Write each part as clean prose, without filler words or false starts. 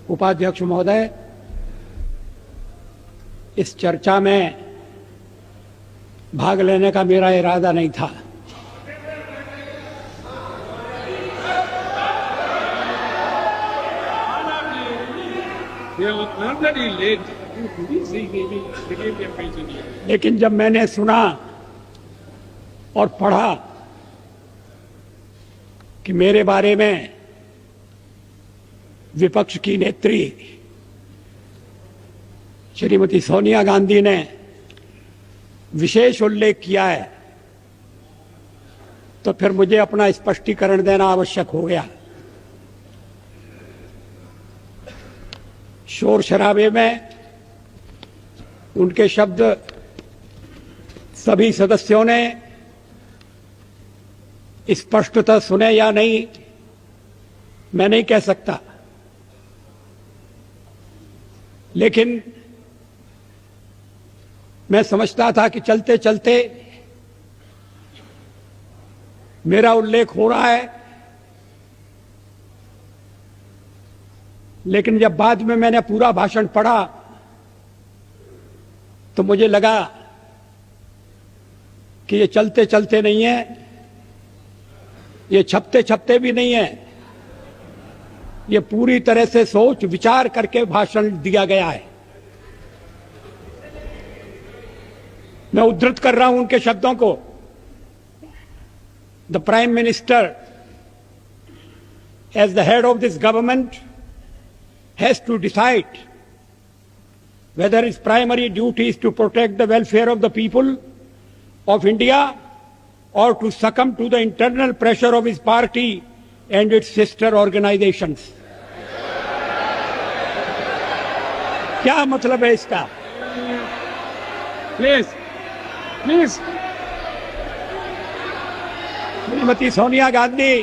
उपाध्यक्ष महोदय, इस चर्चा में भाग लेने का मेरा इरादा नहीं था। लेकिन जब मैंने सुना और पढ़ा कि मेरे बारे में विपक्ष की नेत्री श्रीमती सोनिया गांधी ने विशेष उल्लेख किया है, तो फिर मुझे अपना स्पष्टीकरण देना आवश्यक हो गया। शोर शराबे में उनके शब्द सभी सदस्यों ने स्पष्टतः सुने या नहीं, मैं नहीं कह सकता, लेकिन मैं समझता था कि चलते चलते मेरा उल्लेख हो रहा है। लेकिन जब बाद में मैंने पूरा भाषण पढ़ा तो मुझे लगा कि ये चलते चलते नहीं है, ये छपते छपते भी नहीं है, ये पूरी तरह से सोच विचार करके भाषण दिया गया है। मैं उद्धृत कर रहा हूं उनके शब्दों को। The prime minister as the head of this government has to decide whether his primary duty is to protect the welfare of the people of India or to succumb to the internal pressure of his party and its sister organizations. क्या मतलब है इसका? Please please Shrimati Sonia Gandhi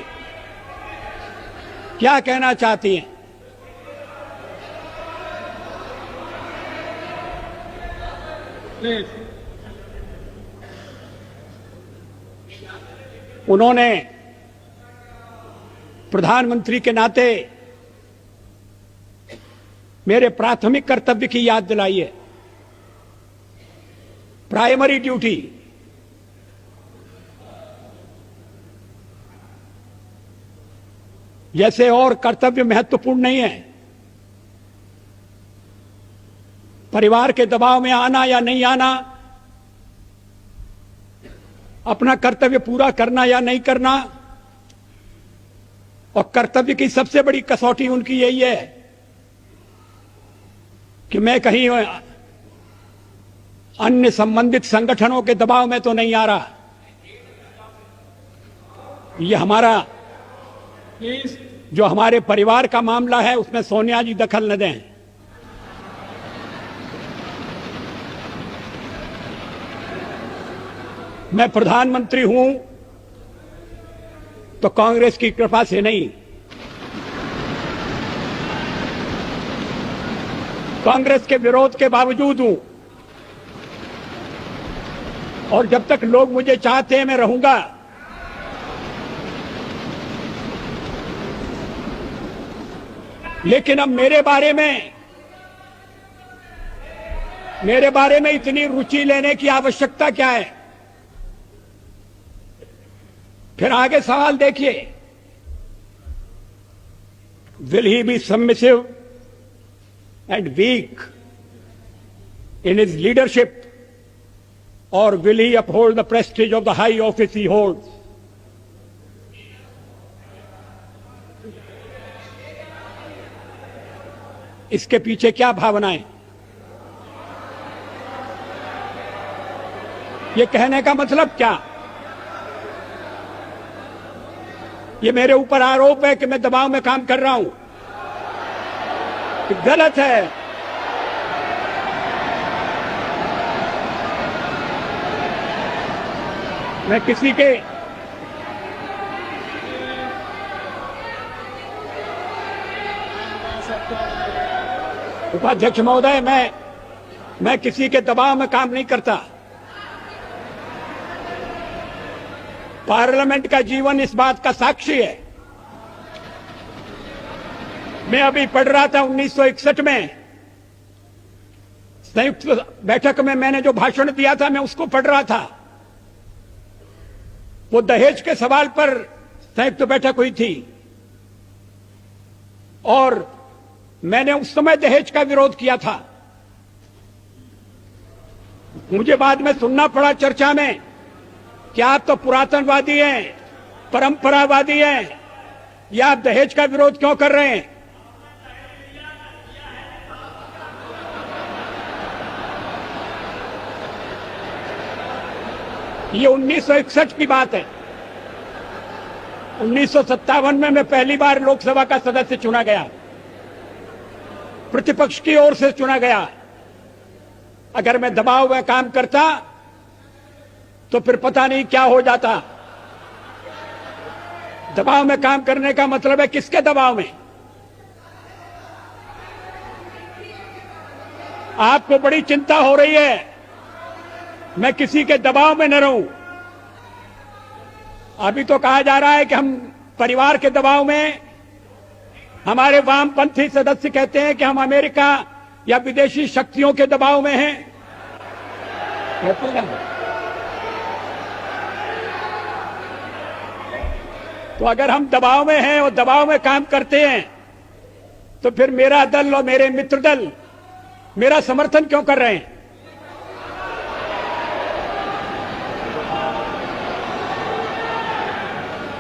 क्या कहना चाहती हैं? उन्होंने प्रधानमंत्री के नाते मेरे प्राथमिक कर्तव्य की याद दिलाई है। प्राइमरी ड्यूटी, जैसे और कर्तव्य महत्वपूर्ण नहीं है, परिवार के दबाव में आना या नहीं आना, अपना कर्तव्य पूरा करना या नहीं करना, और कर्तव्य की सबसे बड़ी कसौटी उनकी यही है कि मैं कहीं अन्य संबंधित संगठनों के दबाव में तो नहीं आ रहा। ये हमारा जो हमारे परिवार का मामला है उसमें सोनिया जी दखल न दें। मैं प्रधानमंत्री हूं तो कांग्रेस की कृपा से नहीं, कांग्रेस के विरोध के बावजूद हूं, और जब तक लोग मुझे चाहते हैं मैं रहूंगा। लेकिन अब मेरे बारे में इतनी रुचि लेने की आवश्यकता क्या है? फिर आगे सवाल देखिए, will he be submissive and weak in his leadership, or will he uphold the prestige of the high office he holds? इसके पीछे क्या भावनाएं? ये कहने का मतलब क्या? ये मेरे ऊपर आरोप है कि मैं दबाव में काम कर रहा हूं, कि गलत है। मैं किसी के उपाध्यक्ष महोदय, मैं किसी के दबाव में काम नहीं करता। पार्लियामेंट का जीवन इस बात का साक्षी है मैं अभी पढ़ रहा था 1961 में संयुक्त बैठक में मैंने जो भाषण दिया था मैं उसको पढ़ रहा था। वो दहेज के सवाल पर संयुक्त बैठक हुई थी और मैंने उस समय दहेज का विरोध किया था। मुझे बाद में सुनना पड़ा चर्चा में कि आप तो पुरातनवादी हैं, परंपरावादी हैं, या आप दहेज का विरोध क्यों कर रहे हैं? ये 1961 की बात है। 1957 में मैं पहली बार लोकसभा का सदस्य चुना गया, प्रतिपक्ष की ओर से चुना गया। अगर मैं दबाव में काम करता तो फिर पता नहीं क्या हो जाता। दबाव में काम करने का मतलब है किसके दबाव में? आपको बड़ी चिंता हो रही है मैं किसी के दबाव में न रहूं। अभी तो कहा जा रहा है कि हम परिवार के दबाव में, हमारे वामपंथी सदस्य कहते हैं कि हम अमेरिका या विदेशी शक्तियों के दबाव में हैं। तो अगर हम दबाव में हैं और दबाव में काम करते हैं तो फिर मेरा दल और मेरे मित्र दल मेरा समर्थन क्यों कर रहे हैं?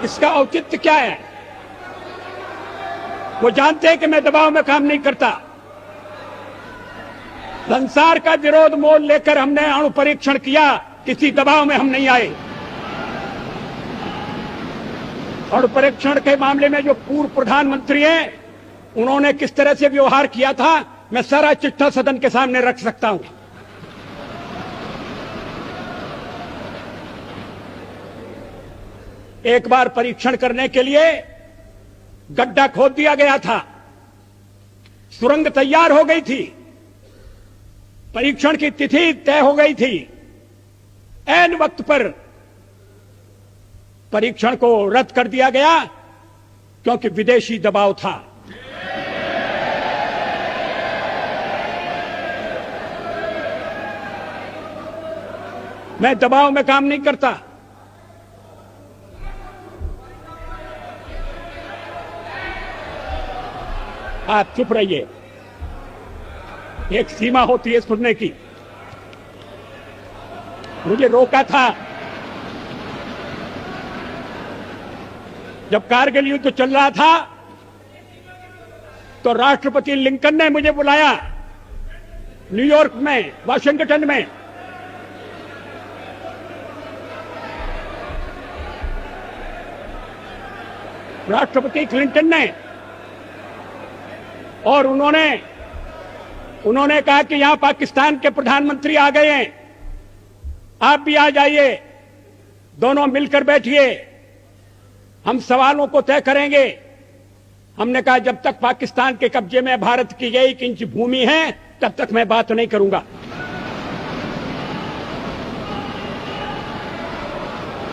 इसका औचित्य क्या है? वो जानते हैं कि मैं दबाव में काम नहीं करता। संसार का विरोध मोल लेकर हमने अणु परीक्षण किया, किसी दबाव में हम नहीं आए। अणु परीक्षण के मामले में जो पूर्व प्रधानमंत्री हैं उन्होंने किस तरह से व्यवहार किया था मैं सारा चिट्ठा सदन के सामने रख सकता हूं। एक बार परीक्षण करने के लिए गड्ढा खोद दिया गया था, सुरंग तैयार हो गई थी, परीक्षण की तिथि तय हो गई थी। ऐन वक्त पर परीक्षण को रद्द कर दिया गया क्योंकि विदेशी दबाव था। मैं दबाव में काम नहीं करता। आप चुप रहिए, एक सीमा होती है सुनने की। मुझे रोका था जब कारगिल युद्ध चल रहा था तो राष्ट्रपति लिंकन ने मुझे बुलाया न्यूयॉर्क में, वाशिंगटन में। राष्ट्रपति क्लिंटन ने, और उन्होंने कहा कि यहां पाकिस्तान के प्रधानमंत्री आ गए हैं, आप भी आ जाइए, दोनों मिलकर बैठिए, हम सवालों को तय करेंगे। हमने कहा जब तक पाकिस्तान के कब्जे में भारत की 1 इंच भूमि है तब तक मैं बात नहीं करूंगा।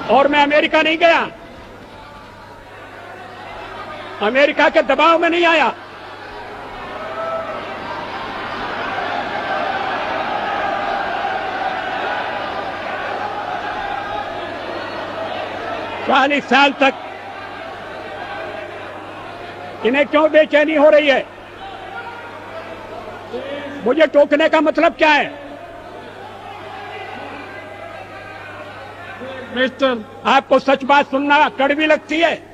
और मैं अमेरिका नहीं गया, अमेरिका के दबाव में नहीं आया। चालीस साल तक इन्हें क्यों बेचैनी हो रही है? मुझे टोकने का मतलब क्या है? मिस्टर, आपको सच बात सुनना कड़वी लगती है?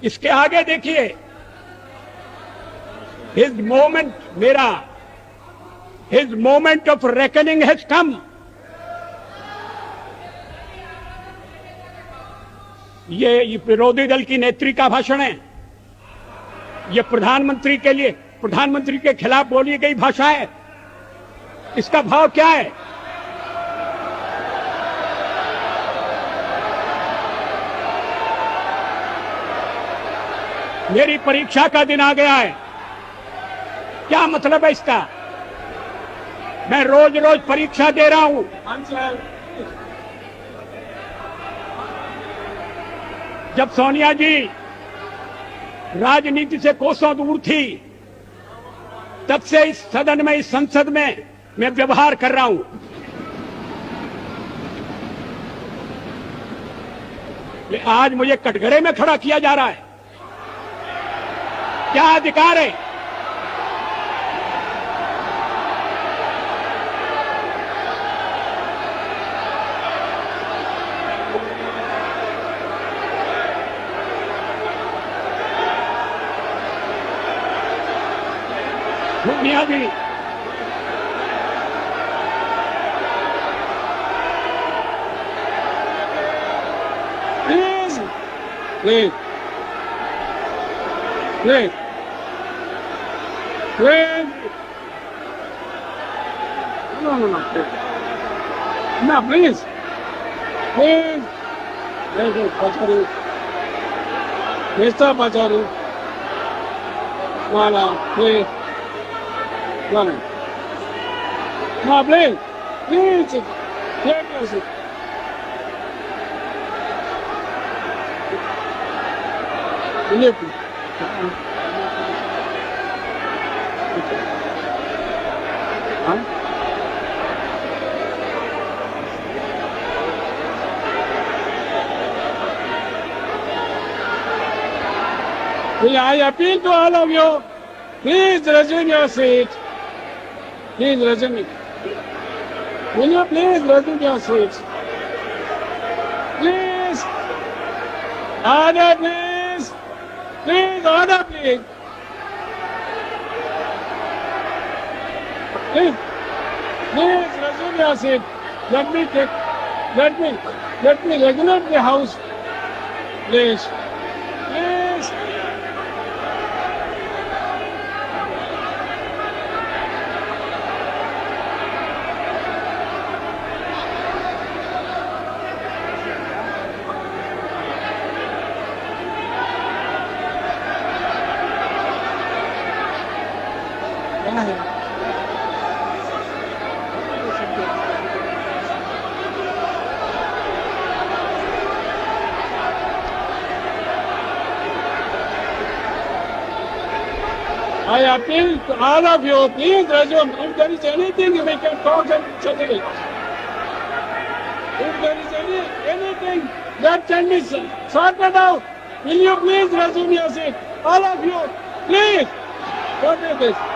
इसके आगे देखिए, his moment of reckoning has come. ये विरोधी दल की नेत्री का भाषण है, ये प्रधानमंत्री के लिए, प्रधानमंत्री के खिलाफ बोली गई भाषा है। इसका भाव क्या है? मेरी परीक्षा का दिन आ गया है, क्या मतलब है इसका? मैं रोज रोज परीक्षा दे रहा हूं। जब सोनिया जी राजनीति से कोसों दूर थी, तब से इस सदन में, इस संसद में मैं व्यवहार कर रहा हूं। आज मुझे कटघरे में खड़ा किया जा रहा है। क्या अधिकार है? दुनिया भी please please please please no please Pacharu Mr. Pacharu please no please take your seat. I appeal to all of you, please resume your seat. Please resume it. Will you please resume your seats? Please. Order, please. Please, order, please. Please. Please resume your seat. Let me regulate the house. Please. Please. I appeal to all of you, please resume. If there is anything, we can talk and settle it. If there is anything that can be sorted out, will you please resume your seat? All of you, please. What is this?